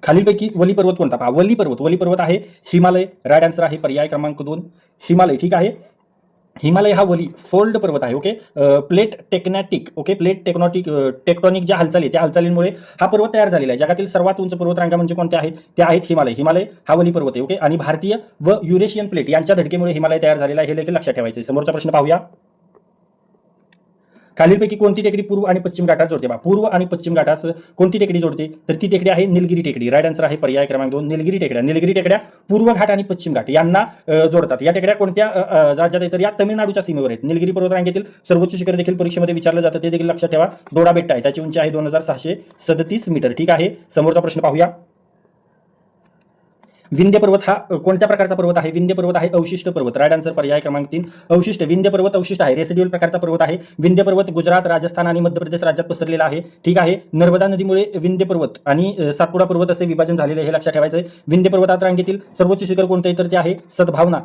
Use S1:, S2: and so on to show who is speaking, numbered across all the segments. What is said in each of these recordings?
S1: खालीलपैकी वली पर्वत कोणता? पहा वली पर्वत आहे हिमालय. राईट आन्सर आहे पर्याय क्रमांक 2 हिमालय. ठीक आहे. हिमालय हा वली फोल्ड पर्वत आहे. Okay. Plate tectonic okay plate tectonic ज्या हालचाली त्या हालचालींमुळे हा पर्वत तयार झालेला आहे. जगातील सर्वात उंच पर्वतरांगा म्हणजे कोणत्या आहेत? त्या आहेत हिमालय. हिमालय हा वली पर्वत आहे. ओके. आणि भारतीय व युरेशियन प्लेट यांच्या धडकेमुळे हिमालय तयार झालेला आहे, हे देखील लक्षात ठेवायचे. समोरचा प्रश्न पाहूया. खालीलपैकी कोणती टेकडी पूर्व आणि पश्चिम घाटास जोडते? बा पूर्व आणि पश्चिम घाटास कोणती टेकडी जोडते? तर ती टेकडी आहे निलगिरी टेकडी. राईट आन्सर आहे पर्याय क्रमांक 2 निलगिरी टेकड्या. निलगिरी टेकड्या पूर्व घाट आणि पश्चिम घाट यांना जोडतात. या टेकड्या कोणत्या राज्यात आहेत? तर या तमिळनाडूच्या सीमेवर आहेत. निलगिरी पर्वतरांगेतील सर्वोच्च शिखर देखील परीक्षेमध्ये विचारलं जातं, ते देखील लक्षात ठेवा. दोडा बेट्टा आहे, त्याची उंची आहे 2637 मीटर. ठीक आहे. समोरचा प्रश्न पाहूया. विंध्य पर्वत हा कोणत्या प्रकारचा पर्वत आहे? विंध्य पर्वत आहे अवशिष्ट पर्वत. राईट आन्सर पर्याय क्रमांक 3 अवशिष्ट. विंध्य पर्वत अवशिष्ट आहे, रेसिड्युअल प्रकारचा पर्वत आहे. विंध्य पर्वत गुजरात, राजस्थान आणि मध्य प्रदेश राज्यात पसरलेला आहे. ठीक आहे. नर्मदा नदीमुळे विंध्य पर्वत आणि सातपुडा पर्वत असे विभाजन झालेले, हे लक्षात ठेवायचं आहे. विंध्य पर्वतात रांगेतील सर्वोच्च शिखर कोणते आहे? तर ते आहे सद्भावना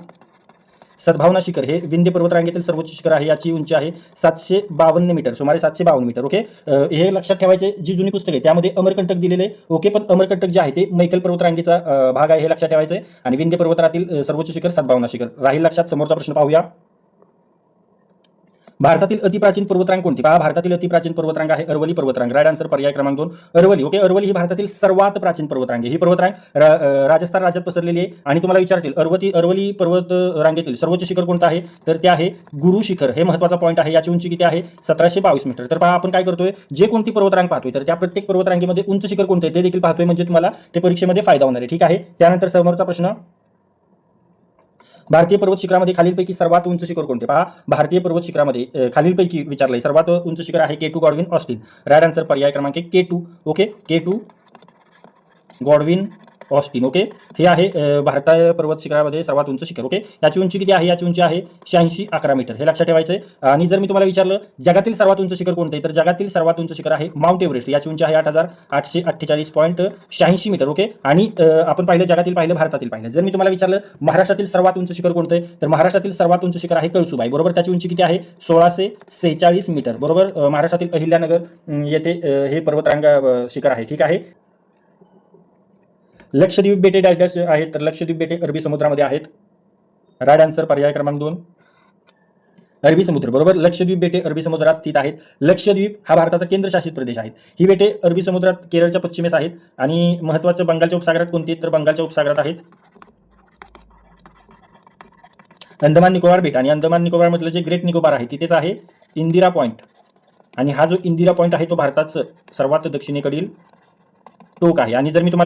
S1: शिखर. हे विंध्य पर्वत रांगेतील सर्वोच्च शिखर आहे. याची उंची आहे 752 मीटर, सुमारे 752 मीटर. ओके. हे लक्षात ठेवायचे. जी जुनी पुस्तक आहे त्यामध्ये अमरकंटक दिलेले. ओके. पण अमरकंटक जे आहे ते मैकल पर्वत रांगेचा भाग आहे, हे लक्षात ठेवायचं आहे. आणि विंध्य पर्वतातील सर्वोच्च शिखर सद्भावना शिखर राहील लक्षात. समोरचा प्रश्न पाहूया. भारतातील अतिप्राचीन पर्वतरांग कोणती? पहा, भारतातील अतिप्राचीन पर्वतरांग आहे अरवली पर्वतरांग. राईट आन्सर पर्याय क्रमांक 2 अरवली. ओके. अरवली ही भारतातील सर्वात प्राचीन पर्वतरांग आहे. ही पर्वतरांग राजस्थान राज्यात पसरलेली आहे. आणि तुम्हाला विचारतील अरवली पर्वत रांगेतील सर्वोच्च शिखर कोणतं आहे? तर ते आहे गुरु शिखर. हे महत्त्वाचा पॉईंट आहे. याची उंची किती आहे? 1722 मीटर. तर पहा, आपण काय करतोय, जे कोणती पर्वतरांग पाहतोय तर त्या प्रत्येक पर्वतरांगेमध्ये उंच शिखर कोणते ते देखील पाहतोय, म्हणजे तुम्हाला ते परीक्षेमध्ये फायदा होणार आहे. ठीक आहे. त्यानंतर समोरचा प्रश्न. भारतीय पर्वत शिखरामध्ये खालीलपैकी सर्वात उंच शिखर कोणते? पहा, भारतीय पर्वत शिखरामध्ये खालीलपैकी विचारलंय सर्वात उंच शिखर आहे K2 Godwin Austen. Right answer पर्याय क्रमांक K2. Okay. K2 Godwin Austen. Okay. हे आहे भारतीय पर्वत शिखरामध्ये सर्वात उंच शिखर. ओके. याची उंची किती आहे? याची उंची आहे 8611 मीटर. हे लक्षात ठेवायचं आहे. आणि जर मी तुम्हाला विचारलं जगातील सर्वात उंच शिखर कोणते, तर जगातील सर्वात उंच शिखर आहे माउंट एव्हरेस्ट. याची उंची आहे 8848.86 मीटर. ओके. आणि आपण पाहिलं जगातील पाहिलं, भारतातील पाहिलं. जर मी तुम्हाला विचारलं महाराष्ट्रातील सर्वात उंच शिखर कोणते, तर महाराष्ट्रातील सर्वात उंच शिखर आहे कळसुबाई. बरोबर. त्याची उंची किती आहे? 1646 मीटर. बरोबर. महाराष्ट्रातील अहिल्यानगर येथे हे पर्वतरांग शिखर आहे. ठीक आहे. लक्षद्वीप बेटे डॅश डॅश आहेत, तर लक्षद्वीप बेटे अरबी समुद्रामध्ये आहेत. राईट आन्सर पर्याय क्रमांक 2 अरबी समुद्र. बरोबर. लक्षद्वीप बेटे अरबी समुद्रात स्थित आहेत. लक्षद्वीप हा भारताचा केंद्रशासित प्रदेश आहे. ही बेटे अरबी समुद्रात केरळच्या पश्चिमेस आहेत. आणि महत्त्वाचं बंगालच्या उपसागरात कोणती आहेत? तर बंगालच्या उपसागरात आहेत अंदमान निकोबार बेट. आणि अंदमान निकोबार मधलं जे ग्रेट निकोबार आहे तिथेच आहे इंदिरा पॉईंट. आणि हा जो इंदिरा पॉईंट आहे तो भारताचं सर्वात दक्षिणेकडील टोक आहे. आणि जर मी तुम्हाला